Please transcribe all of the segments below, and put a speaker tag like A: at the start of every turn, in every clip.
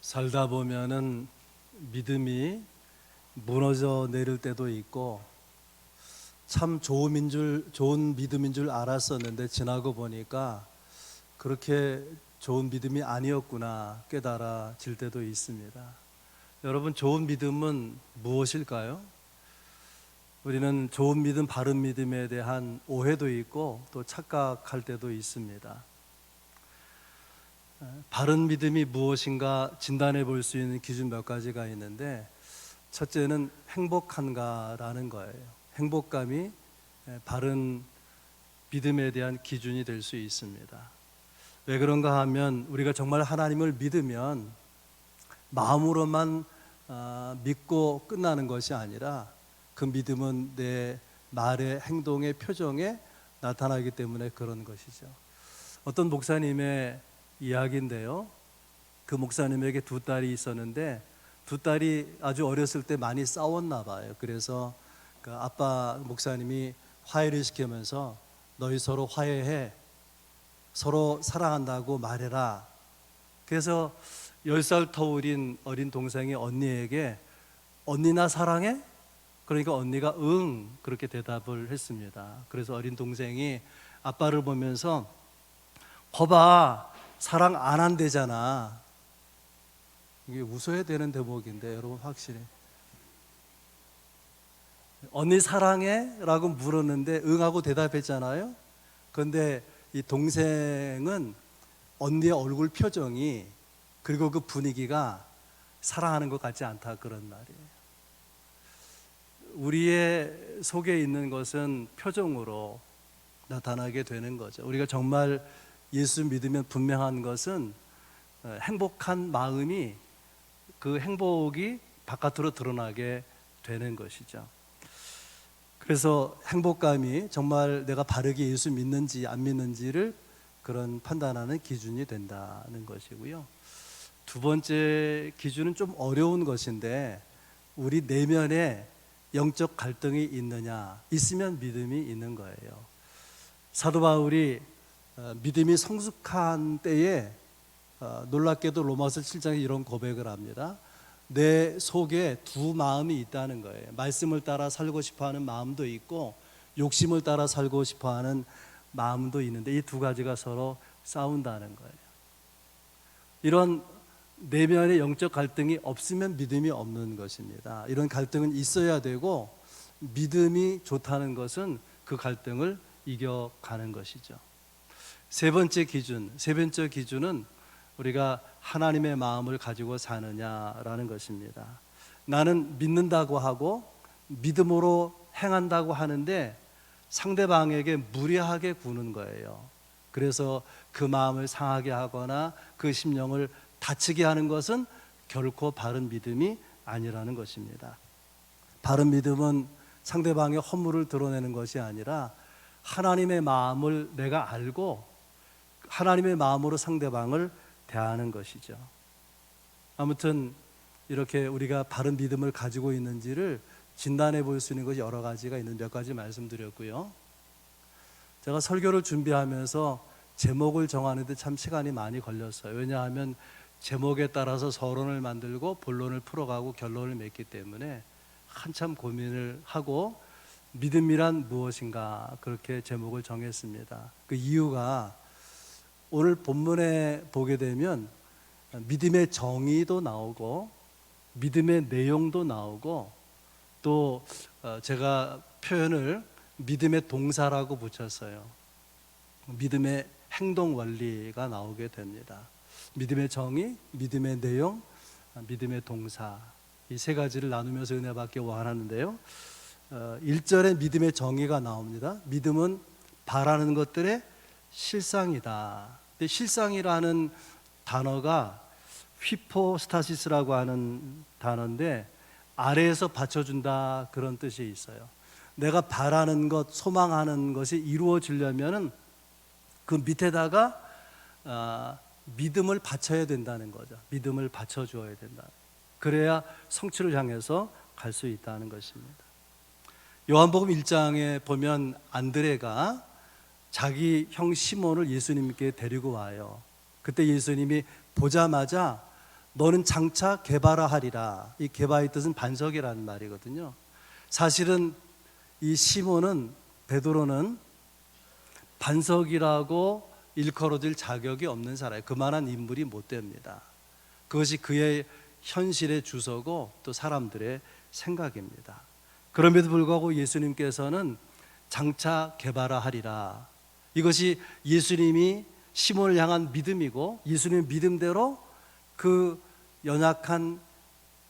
A: 살다 보면은 믿음이 무너져 내릴 때도 있고 참 좋은 믿음인 줄 알았었는데 지나고 보니까 그렇게 좋은 믿음이 아니었구나 깨달아질 때도 있습니다. 여러분, 좋은 믿음은 무엇일까요? 우리는 좋은 믿음, 바른 믿음에 대한 오해도 있고 또 착각할 때도 있습니다. 바른 믿음이 무엇인가 진단해 볼 수 있는 기준 몇 가지가 있는데, 첫째는 행복한가라는 거예요. 행복감이 바른 믿음에 대한 기준이 될 수 있습니다. 왜 그런가 하면 우리가 정말 하나님을 믿으면 마음으로만 믿고 끝나는 것이 아니라 그 믿음은 내 말의, 행동의, 표정에 나타나기 때문에 그런 것이죠. 어떤 목사님의 이야기인데요, 그 목사님에게 두 딸이 있었는데 두 딸이 아주 어렸을 때 많이 싸웠나 봐요. 그래서 그 아빠 목사님이 화해를 시키면서 너희 서로 화해해, 서로 사랑한다고 말해라. 그래서 10살 터울인 어린 동생이 언니에게 언니 나 사랑해? 그러니까 언니가 응, 그렇게 대답을 했습니다. 그래서 어린 동생이 아빠를 보면서 거봐, 사랑 안 한대잖아. 이게 웃어야 되는 대목인데 여러분, 확실히 언니 사랑해? 라고 물었는데 응하고 대답했잖아요. 그런데 이 동생은 언니의 얼굴 표정이, 그리고 그 분위기가 사랑하는 것 같지 않다, 그런 말이에요. 우리의 속에 있는 것은 표정으로 나타나게 되는 거죠. 우리가 정말 예수 믿으면 분명한 것은 행복한 마음이, 그 행복이 바깥으로 드러나게 되는 것이죠. 그래서 행복감이 정말 내가 바르게 예수 믿는지 안 믿는지를 그런 판단하는 기준이 된다는 것이고요. 두 번째 기준은 좀 어려운 것인데, 우리 내면에 영적 갈등이 있느냐, 있으면 믿음이 있는 거예요. 사도 바울이 믿음이 성숙한 때에 놀랍게도 로마서 7장에 이런 고백을 합니다. 내 속에 두 마음이 있다는 거예요. 말씀을 따라 살고 싶어하는 마음도 있고 욕심을 따라 살고 싶어하는 마음도 있는데 이 두 가지가 서로 싸운다는 거예요. 이런 내면의 영적 갈등이 없으면 믿음이 없는 것입니다. 이런 갈등은 있어야 되고, 믿음이 좋다는 것은 그 갈등을 이겨가는 것이죠. 세 번째 기준은 우리가 하나님의 마음을 가지고 사느냐라는 것입니다. 나는 믿는다고 하고 믿음으로 행한다고 하는데 상대방에게 무례하게 구는 거예요. 그래서 그 마음을 상하게 하거나 그 심령을 다치게 하는 것은 결코 바른 믿음이 아니라는 것입니다. 바른 믿음은 상대방의 허물을 드러내는 것이 아니라 하나님의 마음을 내가 알고 하나님의 마음으로 상대방을 대하는 것이죠. 아무튼 이렇게 우리가 바른 믿음을 가지고 있는지를 진단해 볼 수 있는 것이 여러 가지가 있는 몇 가지 말씀드렸고요. 제가 설교를 준비하면서 제목을 정하는데 참 시간이 많이 걸렸어요. 왜냐하면 제목에 따라서 서론을 만들고 본론을 풀어가고 결론을 맺기 때문에 한참 고민을 하고 믿음이란 무엇인가, 그렇게 제목을 정했습니다. 그 이유가 오늘 본문에 보게 되면 믿음의 정의도 나오고 믿음의 내용도 나오고 또 제가 표현을 믿음의 동사라고 붙였어요. 믿음의 행동 원리가 나오게 됩니다. 믿음의 정의, 믿음의 내용, 믿음의 동사, 이 세 가지를 나누면서 은혜 받기 원하는데요. 1절에 믿음의 정의가 나옵니다. 믿음은 바라는 것들의 실상이다. 근데 실상이라는 단어가 휘포스타시스라고 하는 단어인데 아래에서 받쳐준다, 그런 뜻이 있어요. 내가 바라는 것, 소망하는 것이 이루어지려면은 그 밑에다가 믿음을 바쳐야 된다는 거죠. 믿음을 바쳐주어야 된다. 그래야 성취를 향해서 갈 수 있다는 것입니다. 요한복음 1장에 보면 안드레가 자기 형 시몬을 예수님께 데리고 와요. 그때 예수님이 보자마자 너는 장차 게바라 하리라. 이 게바의 뜻은 반석이라는 말이거든요. 사실은 이 시몬은, 베드로는 반석이라고 일컬어질 자격이 없는 사람이에요. 그만한 인물이 못 됩니다. 그것이 그의 현실의 주소고 또 사람들의 생각입니다. 그럼에도 불구하고 예수님께서는 장차 게바라 하리라. 이것이 예수님이 시몬을 향한 믿음이고, 예수님의 믿음대로 그 연약한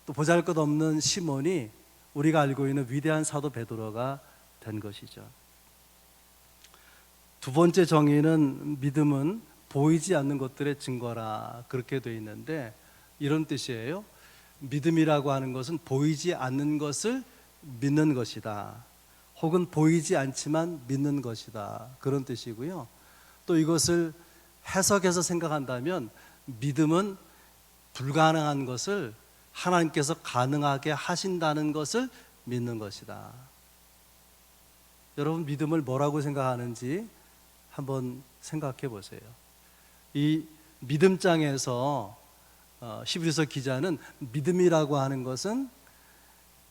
A: 또 보잘것없는 시몬이 우리가 알고 있는 위대한 사도 베드로가 된 것이죠. 두 번째 정의는 믿음은 보이지 않는 것들의 증거라, 그렇게 되어 있는데 이런 뜻이에요. 믿음이라고 하는 것은 보이지 않는 것을 믿는 것이다, 혹은 보이지 않지만 믿는 것이다, 그런 뜻이고요. 또 이것을 해석해서 생각한다면 믿음은 불가능한 것을 하나님께서 가능하게 하신다는 것을 믿는 것이다. 여러분, 믿음을 뭐라고 생각하는지 한번 생각해 보세요. 이 믿음장에서 히브리서 기자는 믿음이라고 하는 것은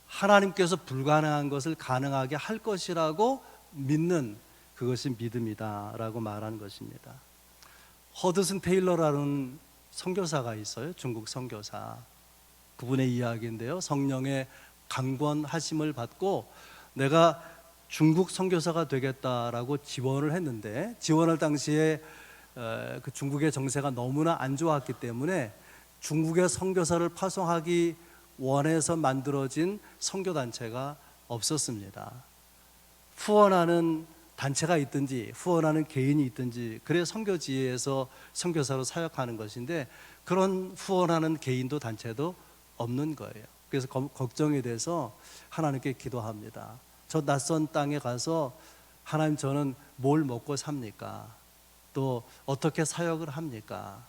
A: 하나님께서 불가능한 것을 가능하게 할 것이라고 믿는 그것이 믿음이다라고 말하는 것입니다. 허드슨 테일러라는 선교사가 있어요. 중국 선교사. 그분의 이야기인데요. 성령의 강권하심을 받고 내가 중국 선교사가 되겠다라고 지원을 했는데, 지원할 당시에 그 중국의 정세가 너무나 안 좋았기 때문에 중국의 선교사를 파송하기 원해서 만들어진 선교단체가 없었습니다. 후원하는 단체가 있든지 후원하는 개인이 있든지, 그래야 선교지에서 선교사로 사역하는 것인데 그런 후원하는 개인도 단체도 없는 거예요. 그래서 걱정이 돼서 하나님께 기도합니다. 저 낯선 땅에 가서 하나님, 저는 뭘 먹고 삽니까? 또 어떻게 사역을 합니까?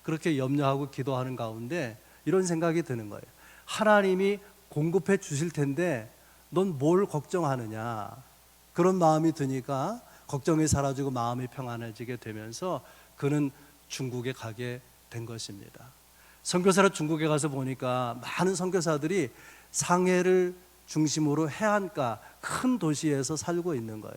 A: 그렇게 염려하고 기도하는 가운데 이런 생각이 드는 거예요. 하나님이 공급해 주실 텐데 넌 뭘 걱정하느냐, 그런 마음이 드니까 걱정이 사라지고 마음이 평안해지게 되면서 그는 중국에 가게 된 것입니다. 선교사로 중국에 가서 보니까 많은 선교사들이 상해를 중심으로 해안가 큰 도시에서 살고 있는 거예요.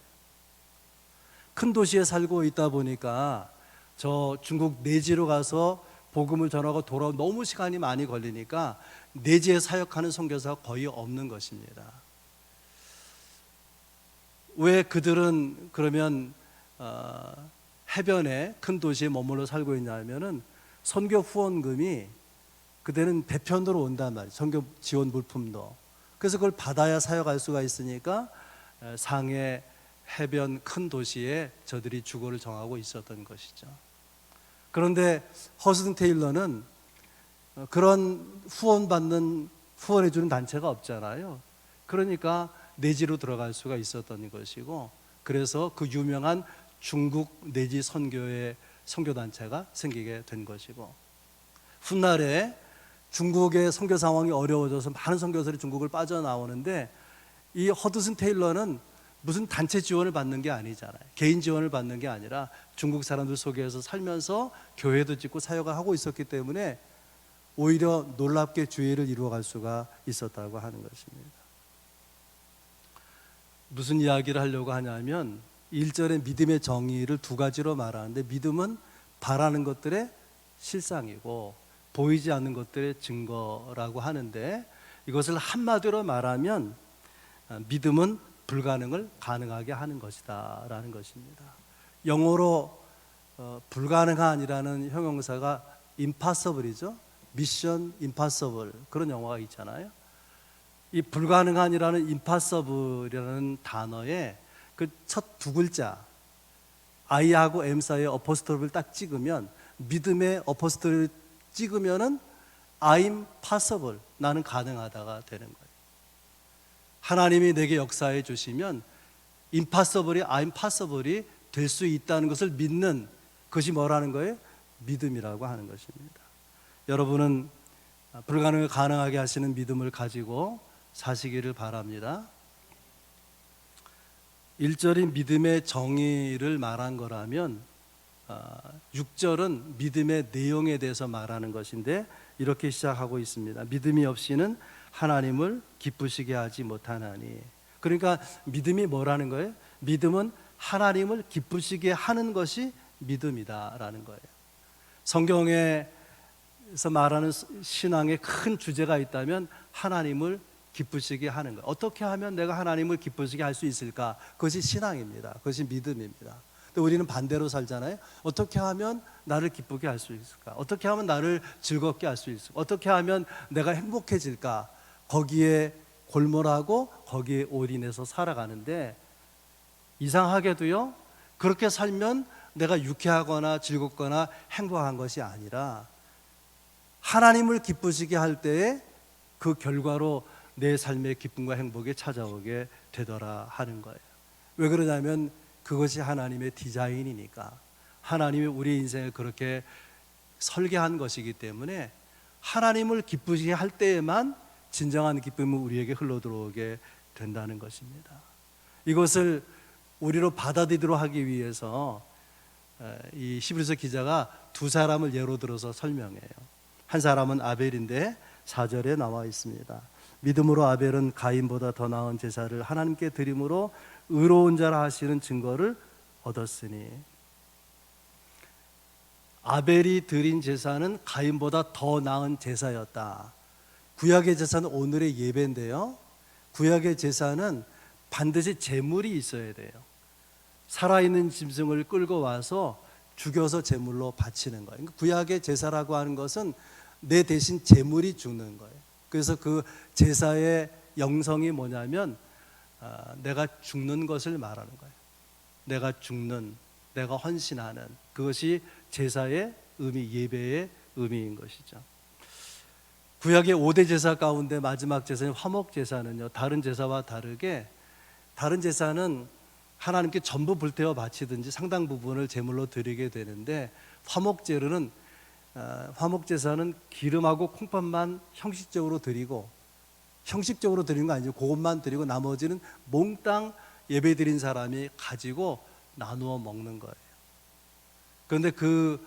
A: 큰 도시에 살고 있다 보니까 저 중국 내지로 가서 복음을 전하고 돌아오 너무 시간이 많이 걸리니까 내지에 사역하는 선교사가 거의 없는 것입니다. 왜 그들은 그러면 해변에 큰 도시에 머물러 살고 있냐면은 선교 후원금이 그때는 배편으로 온단 말이에요. 선교 지원 물품도. 그래서 그걸 받아야 사역할 수가 있으니까 상해 해변 큰 도시에 저들이 주거를 정하고 있었던 것이죠. 그런데 허슨 테일러는 그런 후원해주는 단체가 없잖아요. 그러니까 내지로 들어갈 수가 있었던 것이고, 그래서 그 유명한 중국 내지 선교의 선교단체가 생기게 된 것이고, 훗날에 중국의 선교 상황이 어려워져서 많은 선교사들이 중국을 빠져나오는데 이 허드슨 테일러는 무슨 단체 지원을 받는 게 아니잖아요. 개인 지원을 받는 게 아니라 중국 사람들 속에서 살면서 교회도 짓고 사역을 하고 있었기 때문에 오히려 놀랍게 주의를 이루어갈 수가 있었다고 하는 것입니다. 무슨 이야기를 하려고 하냐면 1절의 믿음의 정의를 두 가지로 말하는데, 믿음은 바라는 것들의 실상이고 보이지 않는 것들의 증거라고 하는데, 이것을 한마디로 말하면 믿음은 불가능을 가능하게 하는 것이다 라는 것입니다. 영어로 불가능한이라는 형용사가 impossible이죠. 미션 임파서블, 그런 영화가 있잖아요. 이 불가능한이라는 impossible이라는 단어에 그 첫 두 글자 I하고 M 사이에 어퍼스트로피를 딱 찍으면, 믿음의 어퍼스트로피를 찍으면은 I'm possible, 나는 가능하다가 되는 거예요. 하나님이 내게 역사해 주시면 impossible이 I'm possible이 될 수 있다는 것을 믿는 것이 뭐라는 거예요? 믿음이라고 하는 것입니다. 여러분은 불가능을 가능하게 하시는 믿음을 가지고 사시기를 바랍니다. 1절이 믿음의 정의를 말한 거라면 6절은 믿음의 내용에 대해서 말하는 것인데 이렇게 시작하고 있습니다. 믿음이 없이는 하나님을 기쁘시게 하지 못하나니. 그러니까 믿음이 뭐라는 거예요? 믿음은 하나님을 기쁘시게 하는 것이 믿음이다라는 거예요. 성경에서 말하는 신앙의 큰 주제가 있다면 하나님을 기쁘시게 하는 거예요. 어떻게 하면 내가 하나님을 기쁘시게 할 수 있을까? 그것이 신앙입니다. 그것이 믿음입니다. 근데 우리는 반대로 살잖아요. 어떻게 하면 나를 기쁘게 할 수 있을까? 어떻게 하면 나를 즐겁게 할 수 있을까? 어떻게 하면 내가 행복해질까? 거기에 골몰하고 거기에 올인해서 살아가는데 이상하게도요, 그렇게 살면 내가 유쾌하거나 즐겁거나 행복한 것이 아니라 하나님을 기쁘시게 할 때에 그 결과로 내 삶의 기쁨과 행복이 찾아오게 되더라 하는 거예요. 왜 그러냐면 그것이 하나님의 디자인이니까. 하나님이 우리 인생을 그렇게 설계한 것이기 때문에 하나님을 기쁘시게 할 때에만 진정한 기쁨은 우리에게 흘러들어오게 된다는 것입니다. 이것을 우리로 받아들이도록 하기 위해서 이 히브리서 기자가 두 사람을 예로 들어서 설명해요. 한 사람은 아벨인데 4절에 나와 있습니다. 믿음으로 아벨은 가인보다 더 나은 제사를 하나님께 드림으로 의로운 자라 하시는 증거를 얻었으니. 아벨이 드린 제사는 가인보다 더 나은 제사였다. 구약의 제사는 오늘의 예배인데요, 구약의 제사는 반드시 제물이 있어야 돼요. 살아있는 짐승을 끌고 와서 죽여서 제물로 바치는 거예요. 구약의 제사라고 하는 것은 내 대신 제물이 죽는 거예요. 그래서 그 제사의 영성이 뭐냐면 내가 죽는 것을 말하는 거예요. 내가 죽는, 내가 헌신하는, 그것이 제사의 의미, 예배의 의미인 것이죠. 구약의 5대 제사 가운데 마지막 제사인 화목 제사는요, 다른 제사와 다르게, 다른 제사는 하나님께 전부 불태워 바치든지 상당 부분을 제물로 드리게 되는데, 화목 제사는 기름하고 콩팥만 형식적으로 드리고, 형식적으로 드리는 거 아니죠. 그것만 드리고 나머지는 몽땅 예배 드린 사람이 가지고 나누어 먹는 거예요. 그런데 그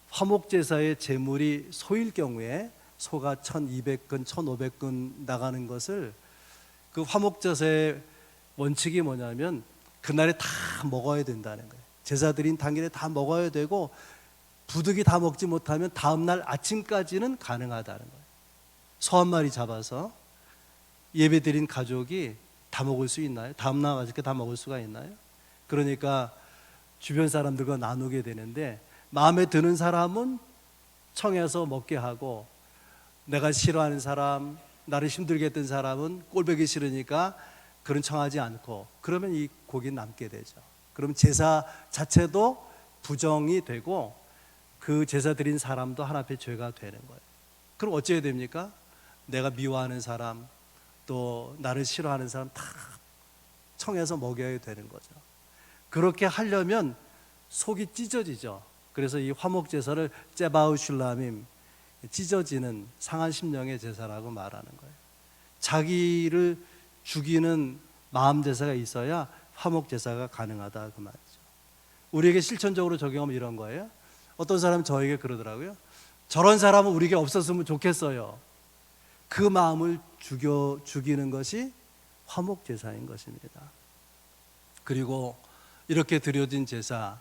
A: 화목 제사의 제물이 소일 경우에 소가 1200근, 1500근 나가는 것을, 그 화목 제사의 원칙이 뭐냐면 그날에 다 먹어야 된다는 거예요. 제사 드린 당일에 다 먹어야 되고, 부득이 다 먹지 못하면 다음날 아침까지는 가능하다는 거예요. 소 한 마리 잡아서 예배 드린 가족이 다 먹을 수 있나요? 다음날 아직까지 다 먹을 수가 있나요? 그러니까 주변 사람들과 나누게 되는데, 마음에 드는 사람은 청해서 먹게 하고, 내가 싫어하는 사람, 나를 힘들게 했던 사람은 꼴보기 싫으니까 그런 청하지 않고, 그러면 이 고기 남게 되죠. 그럼 제사 자체도 부정이 되고 그 제사 드린 사람도 하나님의 죄가 되는 거예요. 그럼 어찌해야 됩니까? 내가 미워하는 사람, 또 나를 싫어하는 사람 다 청해서 먹여야 되는 거죠. 그렇게 하려면 속이 찢어지죠. 그래서 이 화목 제사를 제바우슐람임, 찢어지는 상한 심령의 제사라고 말하는 거예요. 자기를 죽이는 마음 제사가 있어야 화목 제사가 가능하다 그 말이죠. 우리에게 실천적으로 적용하면 이런 거예요. 어떤 사람이 저에게 그러더라고요. 저런 사람은 우리에게 없었으면 좋겠어요. 그 마음을 죽이는 것이 화목 제사인 것입니다. 그리고 이렇게 드려진 제사,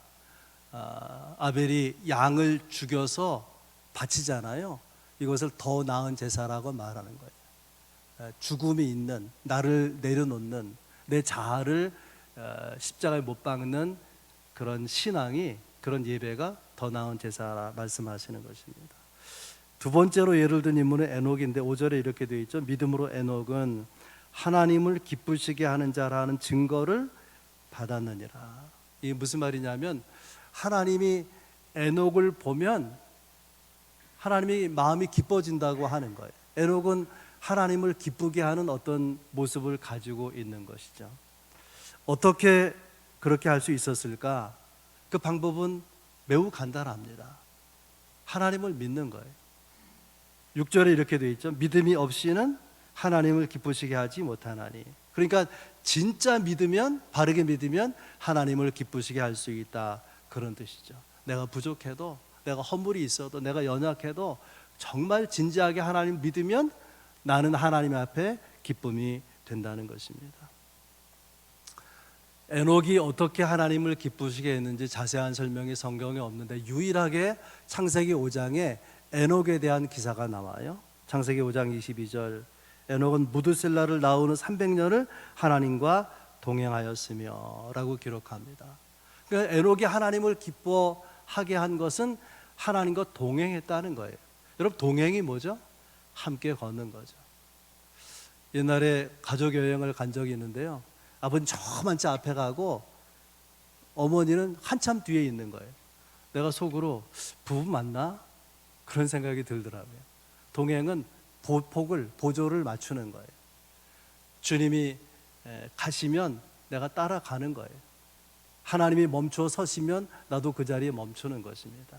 A: 아벨이 양을 죽여서 바치잖아요. 이것을 더 나은 제사라고 말하는 거예요. 죽음이 있는, 나를 내려놓는, 내 자아를 십자가에 못 박는 그런 신앙이, 그런 예배가 더 나은 제사라 말씀하시는 것입니다. 두 번째로 예를 든 인물은 에녹인데 5절에 이렇게 되어 있죠. 믿음으로 에녹은 하나님을 기쁘시게 하는 자라는 증거를 받았느니라. 이게 무슨 말이냐면, 하나님이 에녹을 보면 하나님이 마음이 기뻐진다고 하는 거예요. 에녹은 하나님을 기쁘게 하는 어떤 모습을 가지고 있는 것이죠. 어떻게 그렇게 할 수 있었을까? 그 방법은 매우 간단합니다. 하나님을 믿는 거예요. 6절에 이렇게 되어 있죠. 믿음이 없이는 하나님을 기쁘시게 하지 못하나니. 그러니까 진짜 믿으면, 바르게 믿으면 하나님을 기쁘시게 할 수 있다, 그런 뜻이죠. 내가 부족해도, 내가 허물이 있어도, 내가 연약해도 정말 진지하게 하나님 믿으면 나는 하나님 앞에 기쁨이 된다는 것입니다. 에녹이 어떻게 하나님을 기쁘시게 했는지 자세한 설명이 성경에 없는데 유일하게 창세기 5장에 에녹에 대한 기사가 나와요. 창세기 5장 22절, 에녹은 무드셀라를 낳은 후 300년을 하나님과 동행하였으며 라고 기록합니다. 그러니까 에녹이 하나님을 기뻐하게 한 것은 하나님과 동행했다는 거예요. 여러분, 동행이 뭐죠? 함께 걷는 거죠. 옛날에 가족 여행을 간 적이 있는데요, 아버지는 저만 차 앞에 가고 어머니는 한참 뒤에 있는 거예요. 내가 속으로 부부 맞나? 그런 생각이 들더라고요. 동행은 보조를 맞추는 거예요. 주님이 가시면 내가 따라가는 거예요. 하나님이 멈춰 서시면 나도 그 자리에 멈추는 것입니다.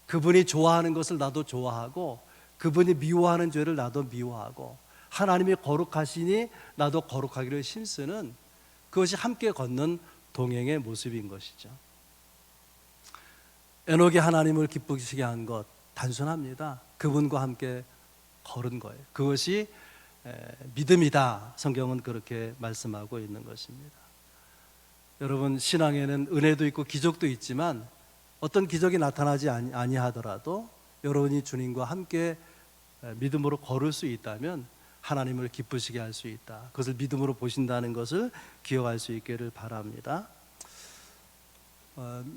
A: 그분이 좋아하는 것을 나도 좋아하고, 그분이 미워하는 죄를 나도 미워하고, 하나님이 거룩하시니 나도 거룩하기를 힘쓰는, 그것이 함께 걷는 동행의 모습인 것이죠. 에녹이 하나님을 기쁘시게 한 것 단순합니다. 그분과 함께 걸은 거예요. 그것이 믿음이다. 성경은 그렇게 말씀하고 있는 것입니다. 여러분, 신앙에는 은혜도 있고 기적도 있지만 어떤 기적이 나타나지 아니하더라도 여러분이 주님과 함께 믿음으로 걸을 수 있다면 하나님을 기쁘시게 할 수 있다. 그것을 믿음으로 보신다는 것을 기억할 수 있기를 바랍니다.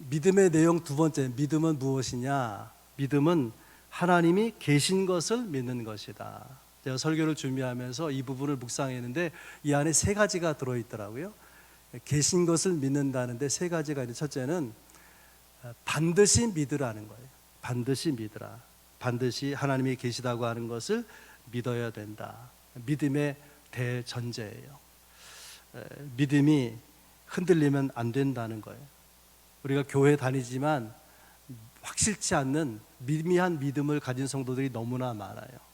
A: 믿음의 내용 두 번째, 믿음은 무엇이냐? 믿음은 하나님이 계신 것을 믿는 것이다. 제가 설교를 준비하면서 이 부분을 묵상했는데 이 안에 세 가지가 들어있더라고요. 계신 것을 믿는다는데 세 가지가 있는데, 첫째는 반드시 믿으라는 거예요. 반드시 믿으라. 반드시 하나님이 계시다고 하는 것을 믿어야 된다. 믿음의 대전제예요. 믿음이 흔들리면 안 된다는 거예요. 우리가 교회 다니지만 확실치 않는 미미한 믿음을 가진 성도들이 너무나 많아요.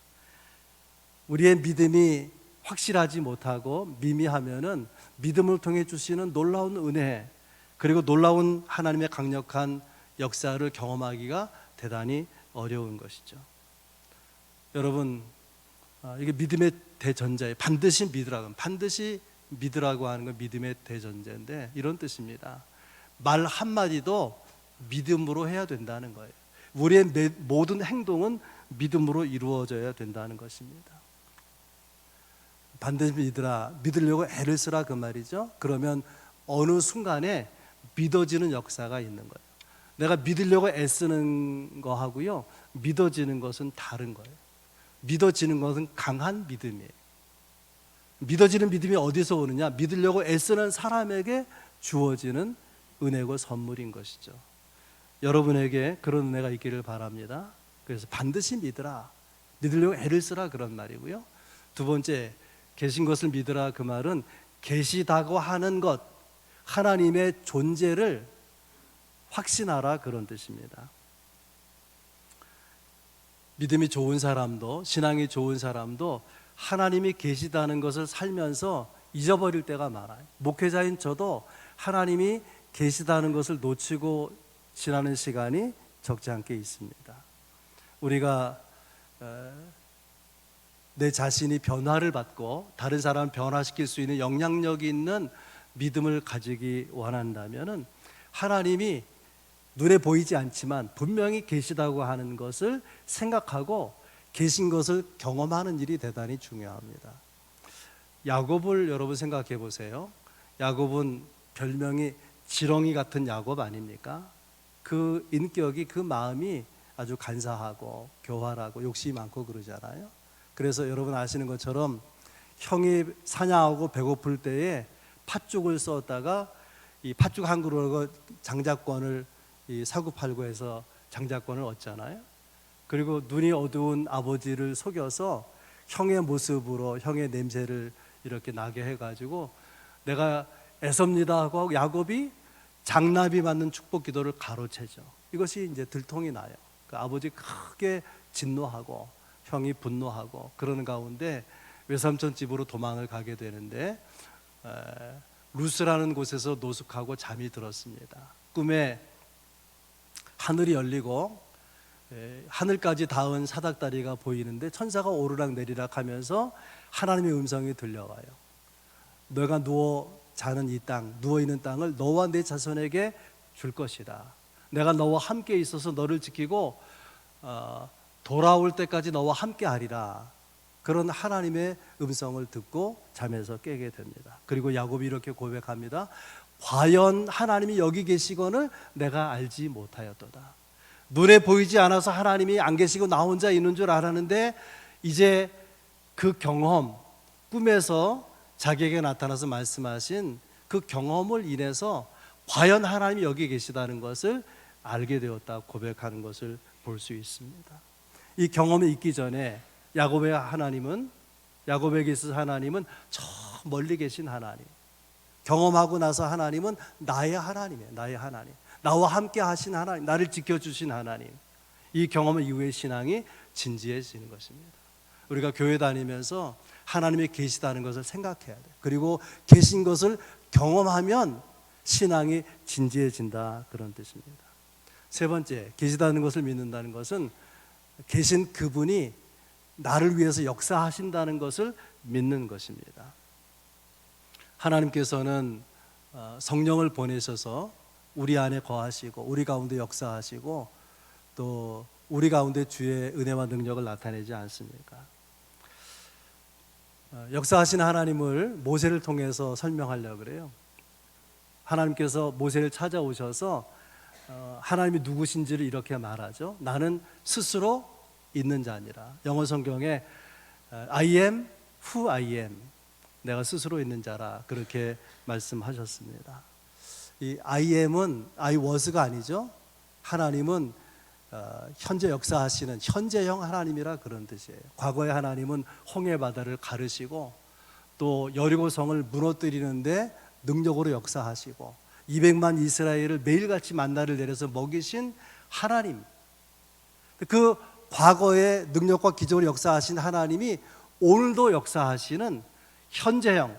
A: 우리의 믿음이 확실하지 못하고 미미하면은 믿음을 통해 주시는 놀라운 은혜, 그리고 놀라운 하나님의 강력한 역사를 경험하기가 대단히 어려운 것이죠. 여러분, 이게 믿음의 대전제예요. 반드시 믿으라고, 반드시 믿으라고 하는 건 믿음의 대전제인데 이런 뜻입니다. 말 한마디도 믿음으로 해야 된다는 거예요. 우리의 모든 행동은 믿음으로 이루어져야 된다는 것입니다. 반드시 믿으라, 믿으려고 애를 쓰라, 그 말이죠. 그러면 어느 순간에 믿어지는 역사가 있는 거예요. 내가 믿으려고 애쓰는 거하고요, 믿어지는 것은 다른 거예요. 믿어지는 것은 강한 믿음이에요. 믿어지는 믿음이 어디서 오느냐? 믿으려고 애쓰는 사람에게 주어지는 은혜고 선물인 것이죠. 여러분에게 그런 은혜가 있기를 바랍니다. 그래서 반드시 믿으라, 믿으려고 애를 쓰라, 그런 말이고요. 두 번째, 계신 것을 믿으라, 그 말은 계시다고 하는 것, 하나님의 존재를 확신하라, 그런 뜻입니다. 믿음이 좋은 사람도, 신앙이 좋은 사람도 하나님이 계시다는 것을 살면서 잊어버릴 때가 많아요. 목회자인 저도 하나님이 계시다는 것을 놓치고 지나는 시간이 적지 않게 있습니다. 우리가 내 자신이 변화를 받고 다른 사람을 변화시킬 수 있는 영향력이 있는 믿음을 가지기 원한다면 하나님이 눈에 보이지 않지만 분명히 계시다고 하는 것을 생각하고 계신 것을 경험하는 일이 대단히 중요합니다. 야곱을 여러분 생각해 보세요. 야곱은 별명이 지렁이 같은 야곱 아닙니까? 그 인격이, 그 마음이 아주 간사하고 교활하고 욕심이 많고 그러잖아요. 그래서 여러분 아시는 것처럼 형이 사냥하고 배고플 때에 팥죽을 썼다가 이 팥죽 한 그릇하고 장자권을 사고팔고 해서 장자권을 얻잖아요. 그리고 눈이 어두운 아버지를 속여서 형의 모습으로 형의 냄새를 이렇게 나게 해가지고 내가 애섭니다 하고 야곱이 장나비 맞는 축복 기도를 가로채죠. 이것이 이제 들통이 나요. 그 아버지 크게 진노하고 형이 분노하고 그러는 가운데 외삼촌 집으로 도망을 가게 되는데 루스라는 곳에서 노숙하고 잠이 들었습니다. 꿈에 하늘이 열리고 하늘까지 닿은 사닥다리가 보이는데 천사가 오르락 내리락 하면서 하나님의 음성이 들려와요. 너가 누워 자는 이 땅, 누워 있는 땅을 너와 내 자손에게 줄 것이다. 내가 너와 함께 있어서 너를 지키고 돌아올 때까지 너와 함께 하리라. 그런 하나님의 음성을 듣고 잠에서 깨게 됩니다. 그리고 야곱이 이렇게 고백합니다. 과연 하나님이 여기 계시거늘 내가 알지 못하였도다. 눈에 보이지 않아서 하나님이 안 계시고 나 혼자 있는 줄 알았는데 이제 그 경험, 꿈에서 자기에게 나타나서 말씀하신 그 경험을 인해서 과연 하나님이 여기 계시다는 것을 알게 되었다 고백하는 것을 볼 수 있습니다. 이 경험이 있기 전에 야곱에게 있어서 하나님은 저 멀리 계신 하나님, 경험하고 나서 하나님은 나의 하나님이에요. 나의 하나님, 나와 함께 하신 하나님, 나를 지켜주신 하나님. 이 경험 이후의 신앙이 진지해지는 것입니다. 우리가 교회 다니면서 하나님이 계시다는 것을 생각해야 돼요. 그리고 계신 것을 경험하면 신앙이 진지해진다, 그런 뜻입니다. 세 번째, 계시다는 것을 믿는다는 것은 계신 그분이 나를 위해서 역사하신다는 것을 믿는 것입니다. 하나님께서는 성령을 보내셔서 우리 안에 거하시고 우리 가운데 역사하시고 또 우리 가운데 주의 은혜와 능력을 나타내지 않습니까? 역사하신 하나님을 모세를 통해서 설명하려고 그래요. 하나님께서 모세를 찾아오셔서 하나님이 누구신지를 이렇게 말하죠. 나는 스스로 있는 자니라. 영어 성경에 I am who I am, 내가 스스로 있는 자라, 그렇게 말씀하셨습니다. 이 I am은 I was가 아니죠. 하나님은 현재 역사하시는 현재형 하나님이라 그런 뜻이에요. 과거의 하나님은 홍해 바다를 가르시고 또 여리고성을 무너뜨리는데 능력으로 역사하시고 200만 이스라엘을 매일같이 만나를 내려서 먹이신 하나님, 그 과거의 능력과 기적으로 역사하신 하나님이 오늘도 역사하시는 현재형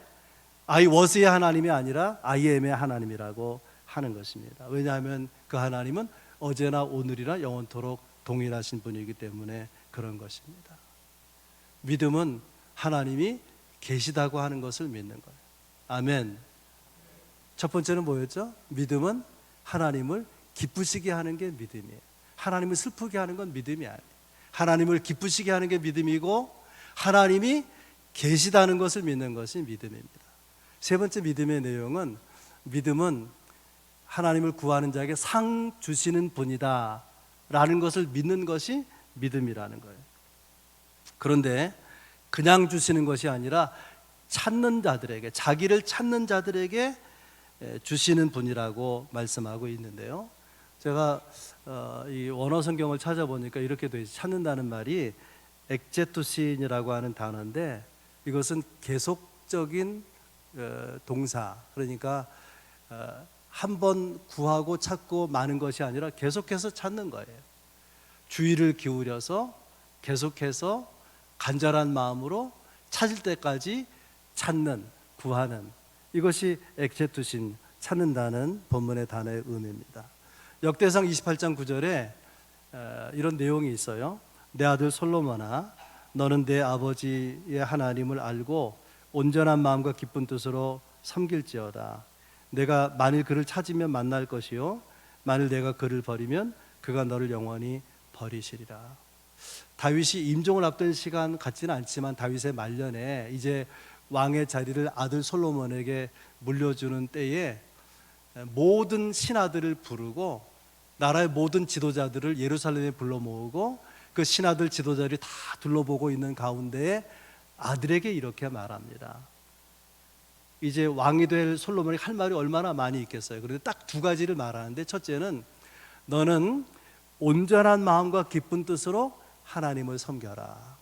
A: I was의 하나님이 아니라 I am의 하나님이라고 하는 것입니다. 왜냐하면 그 하나님은 어제나 오늘이나 영원토록 동일하신 분이기 때문에 그런 것입니다. 믿음은 하나님이 계시다고 하는 것을 믿는 거예요. 아멘. 첫 번째는 뭐였죠? 믿음은 하나님을 기쁘시게 하는 게 믿음이에요. 하나님을 슬프게 하는 건 믿음이 아니에요. 하나님을 기쁘시게 하는 게 믿음이고 하나님이 계시다는 것을 믿는 것이 믿음입니다. 세 번째 믿음의 내용은, 믿음은 하나님을 구하는 자에게 상 주시는 분이다 라는 것을 믿는 것이 믿음이라는 거예요. 그런데 그냥 주시는 것이 아니라 찾는 자들에게, 자기를 찾는 자들에게 주시는 분이라고 말씀하고 있는데요. 제가 이 원어 성경을 찾아보니까 이렇게 돼 있어요. 찾는다는 말이 엑제투신이라고 하는 단어인데 이것은 계속적인 동사, 그러니까 한 번 구하고 찾고 마는 것이 아니라 계속해서 찾는 거예요. 주의를 기울여서 계속해서 간절한 마음으로 찾을 때까지 찾는, 구하는, 이것이 엑제투신, 찾는다는 본문의 단어의 의미입니다. 역대상 28장 9절에 이런 내용이 있어요. 내 아들 솔로몬아, 너는 내 아버지의 하나님을 알고 온전한 마음과 기쁜 뜻으로 섬길지어다. 내가 만일 그를 찾으면 만날 것이요 만일 내가 그를 버리면 그가 너를 영원히 버리시리라. 다윗이 임종을 앞둔 시간 같지는 않지만 다윗의 말년에 이제 왕의 자리를 아들 솔로몬에게 물려주는 때에 모든 신하들을 부르고 나라의 모든 지도자들을 예루살렘에 불러 모으고 그 신하들 지도자들이 다 둘러보고 있는 가운데에 아들에게 이렇게 말합니다. 이제 왕이 될 솔로몬이 할 말이 얼마나 많이 있겠어요. 그런데 딱 두 가지를 말하는데, 첫째는 너는 온전한 마음과 기쁜 뜻으로 하나님을 섬겨라.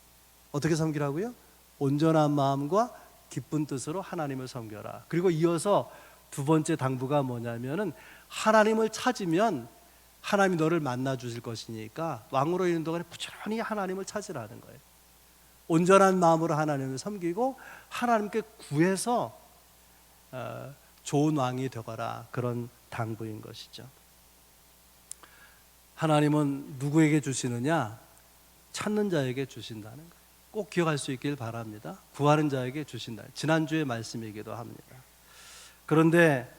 A: 어떻게 섬기라고요? 온전한 마음과 기쁜 뜻으로 하나님을 섬겨라. 그리고 이어서 두 번째 당부가 뭐냐면은 하나님을 찾으면 하나님이 너를 만나 주실 것이니까 왕으로 있는 동안에 부지런히 하나님을 찾으라는 거예요. 온전한 마음으로 하나님을 섬기고 하나님께 구해서 좋은 왕이 되거라, 그런 당부인 것이죠. 하나님은 누구에게 주시느냐? 찾는 자에게 주신다는 거예요. 꼭 기억할 수 있길 바랍니다. 구하는 자에게 주신다. 지난주의 말씀이기도 합니다. 그런데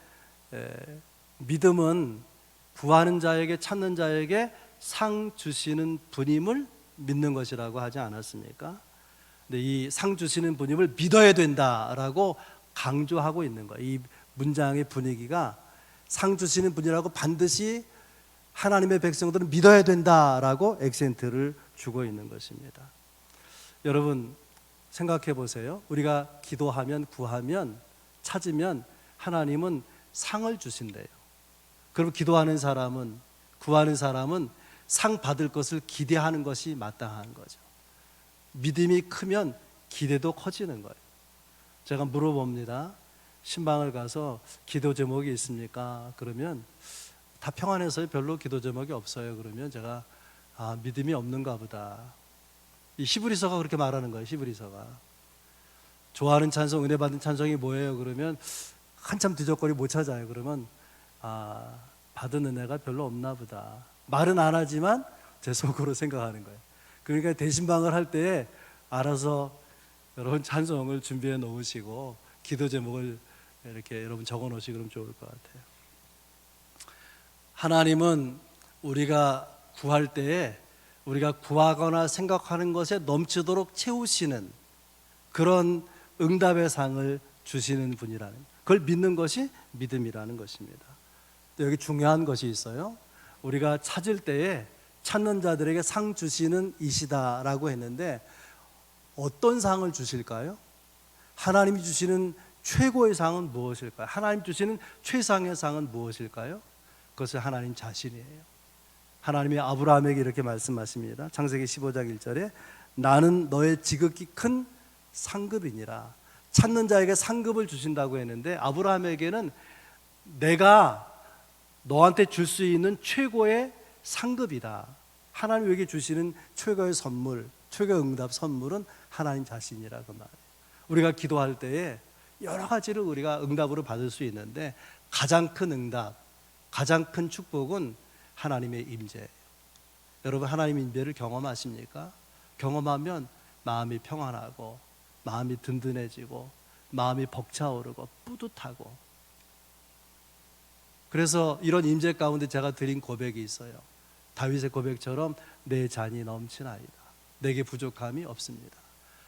A: 믿음은 구하는 자에게, 찾는 자에게 상 주시는 분임을 믿는 것이라고 하지 않았습니까? 근데 이 상 주시는 분임을 믿어야 된다라고 강조하고 있는 거예요. 이 문장의 분위기가 상 주시는 분이라고 반드시 하나님의 백성들은 믿어야 된다라고 액센트를 주고 있는 것입니다. 여러분 생각해 보세요. 우리가 기도하면, 구하면, 찾으면 하나님은 상을 주신대요. 그럼 기도하는 사람은, 구하는 사람은 상 받을 것을 기대하는 것이 마땅한 거죠. 믿음이 크면 기대도 커지는 거예요. 제가 물어봅니다. 신방을 가서 기도 제목이 있습니까? 그러면 다 평안해서 별로 기도 제목이 없어요. 그러면 제가 믿음이 없는가 보다. 이 히브리서가 그렇게 말하는 거예요. 히브리서가 좋아하는 찬송, 은혜 받은 찬송이 뭐예요? 그러면 한참 뒤적거리 못 찾아요. 그러면 받은 은혜가 별로 없나 보다. 말은 안 하지만 제 속으로 생각하는 거예요. 그러니까 대신방을 할 때 알아서 여러분 찬송을 준비해 놓으시고 기도 제목을 이렇게 여러분 적어 놓으시면 그럼 좋을 것 같아요. 하나님은 우리가 구할 때에 우리가 구하거나 생각하는 것에 넘치도록 채우시는 그런 응답의 상을 주시는 분이라는, 그걸 믿는 것이 믿음이라는 것입니다. 또 여기 중요한 것이 있어요. 우리가 찾을 때에 찾는 자들에게 상 주시는 이시다라고 했는데 어떤 상을 주실까요? 하나님이 주시는 최고의 상은 무엇일까요? 하나님 주시는 최상의 상은 무엇일까요? 그것은 하나님 자신이에요. 하나님이 아브라함에게 이렇게 말씀하십니다. 창세기 15장 1절에 나는 너의 지극히 큰 상급이니라. 찾는 자에게 상급을 주신다고 했는데 아브라함에게는 내가 너한테 줄 수 있는 최고의 상급이다. 하나님에게 주시는 최고의 선물, 최고의 응답 선물은 하나님 자신이라 그 말이에요. 우리가 기도할 때에 여러 가지를 우리가 응답으로 받을 수 있는데 가장 큰 응답, 가장 큰 축복은 하나님의 임재예요. 여러분 하나님의 임재를 경험하십니까? 경험하면 마음이 평안하고 마음이 든든해지고 마음이 벅차오르고 뿌듯하고, 그래서 이런 임재 가운데 제가 드린 고백이 있어요. 다윗의 고백처럼 내 잔이 넘치나이다. 내게 부족함이 없습니다.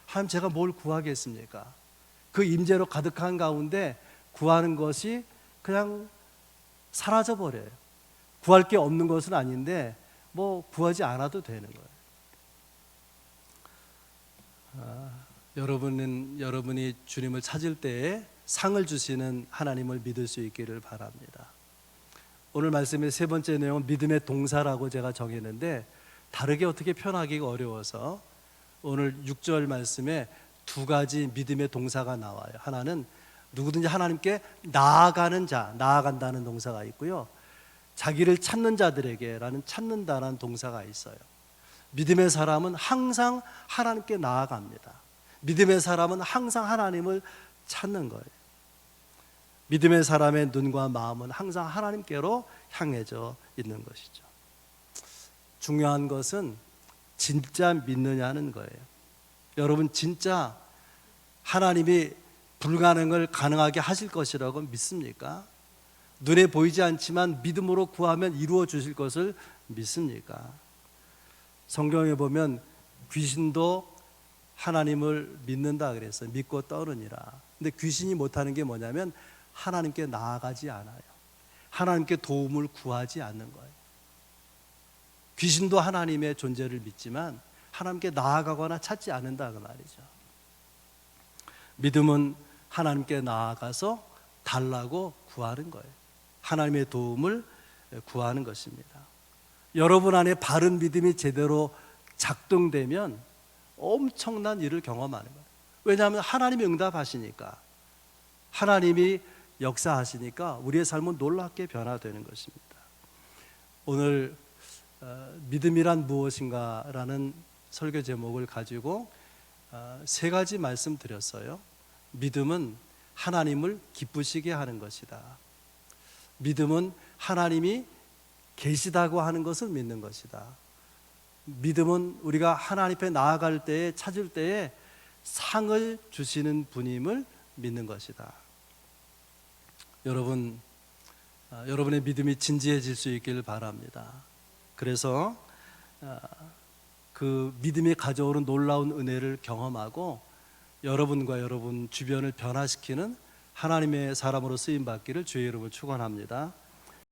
A: 하나님 제가 뭘 구하겠습니까? 그 임재로 가득한 가운데 구하는 것이 그냥 사라져버려요. 구할 게 없는 것은 아닌데 뭐 구하지 않아도 되는 거예요. 여러분이 주님을 찾을 때에 상을 주시는 하나님을 믿을 수 있기를 바랍니다. 오늘 말씀의 세 번째 내용은 믿음의 동사라고 제가 정했는데 다르게 어떻게 표현하기가 어려워서 오늘 6절 말씀에 두 가지 믿음의 동사가 나와요. 하나는 누구든지 하나님께 나아가는 자, 나아간다는 동사가 있고요. 자기를 찾는 자들에게라는 찾는다라는 동사가 있어요. 믿음의 사람은 항상 하나님께 나아갑니다. 믿음의 사람은 항상 하나님을 찾는 거예요. 믿음의 사람의 눈과 마음은 항상 하나님께로 향해져 있는 것이죠. 중요한 것은 진짜 믿느냐는 거예요. 여러분 진짜 하나님이 불가능을 가능하게 하실 것이라고 믿습니까? 눈에 보이지 않지만 믿음으로 구하면 이루어 주실 것을 믿습니까? 성경에 보면 귀신도 하나님을 믿는다 그랬어요. 믿고 떠느니라. 근데 귀신이 못하는 게 뭐냐면 하나님께 나아가지 않아요. 하나님께 도움을 구하지 않는 거예요. 귀신도 하나님의 존재를 믿지만 하나님께 나아가거나 찾지 않는다 그 말이죠. 믿음은 하나님께 나아가서 달라고 구하는 거예요. 하나님의 도움을 구하는 것입니다. 여러분 안에 바른 믿음이 제대로 작동되면 엄청난 일을 경험하는 거예요. 왜냐하면 하나님이 응답하시니까, 하나님이 역사하시니까 우리의 삶은 놀랍게 변화되는 것입니다. 오늘 믿음이란 무엇인가 라는 설교 제목을 가지고 세 가지 말씀드렸어요. 믿음은 하나님을 기쁘시게 하는 것이다. 믿음은 하나님이 계시다고 하는 것을 믿는 것이다. 믿음은 우리가 하나님 앞에 나아갈 때에, 찾을 때에 상을 주시는 분임을 믿는 것이다. 여러분, 여러분의 믿음이 진지해질 수 있기를 바랍니다. 그래서 그 믿음이 가져오는 놀라운 은혜를 경험하고 여러분과 여러분 주변을 변화시키는 하나님의 사람으로 쓰임 받기를 주의 이름으로 축원합니다.